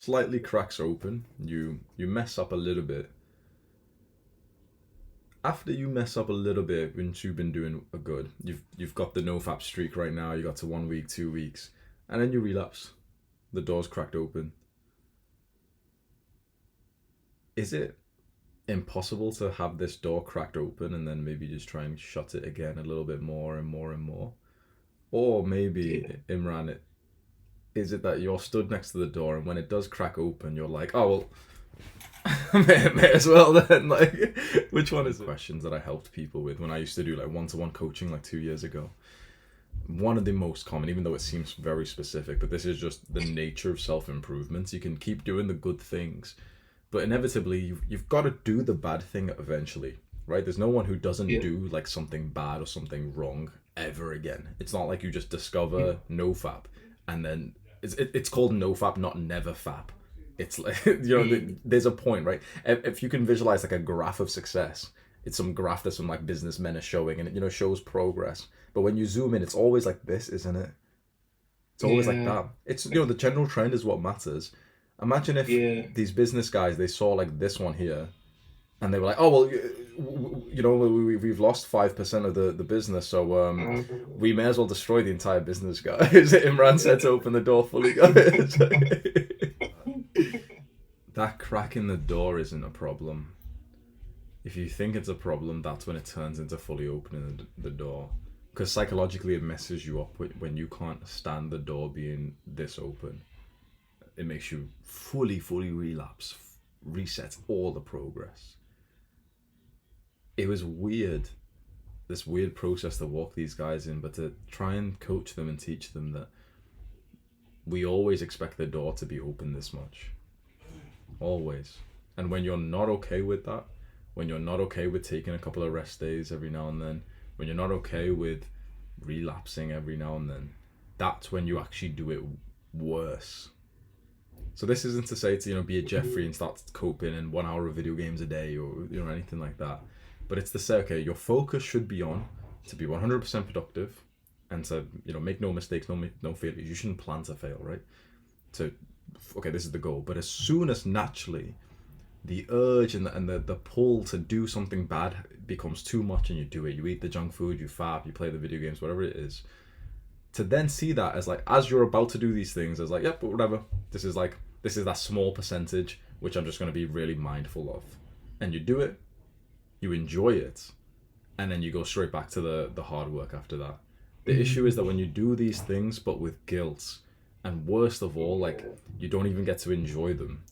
slightly cracks open. You mess up a little bit. After you mess up a little bit, once you've been doing a good, you've got the no FAP streak right now. You got to 1 week, 2 weeks, and then you relapse. The door's cracked open. Is it impossible to have this door cracked open and then maybe just try and shut it again a little bit more and more and more? Or maybe, Yeah. Imran, is it that you're stood next to the door and when it does crack open, you're like, oh, well, may as well then. Like, which one is it? Questions that I helped people with when I used to do like one-to-one coaching like 2 years ago. One of the most common, even though it seems very specific, but this is just the nature of self-improvement. You can keep doing the good things, but inevitably you've got to do the bad thing eventually, right? There's no one who doesn't Yeah. do like something bad or something wrong ever again. It's not like you just Yeah. discover NoFap and then it's called NoFap, not never FAP. It's like you know, Mm. there's a point, right? If you can visualize like a graph of success, it's some graph that some like businessmen are showing, and it shows progress. But when you zoom in, it's always like this, isn't it? It's always like Yeah. that. It's the general trend is what matters. Imagine if Yeah. these business guys they saw like this one here, and they were like, "Oh well, we've lost 5% of the business, so Um, we may as well destroy the entire business, guys." Imran said to open the door fully, guys. That crack in the door isn't a problem. If you think it's a problem, that's when it turns into fully opening the door. Because psychologically, it messes you up when you can't stand the door being this open. It makes you fully relapse, reset all the progress. It was weird, this weird process to walk these guys in, but to try and coach them and teach them that we always expect the door to be open this much. Always. And when you're not okay with that, when you're not okay with taking a couple of rest days every now and then, when you're not okay with relapsing every now and then, that's when you actually do it worse. So this isn't to say to be a Jeffrey and start coping in 1 hour of video games a day or anything like that. But it's to say, okay, your focus should be on to be 100% productive and to make no mistakes, no failures. You shouldn't plan to fail, right? To okay, this is the goal. But as soon as naturally the urge and the pull to do something bad becomes too much and you do it, you eat the junk food, you fap, you play the video games, whatever it is, to then see that as like as you're about to do these things as like, yep, but whatever, this is that small percentage which I'm just going to be really mindful of, and you do it, you enjoy it, and then you go straight back to the hard work after that. The issue is that when you do these things but with guilt, and worst of all, like, you don't even get to enjoy them,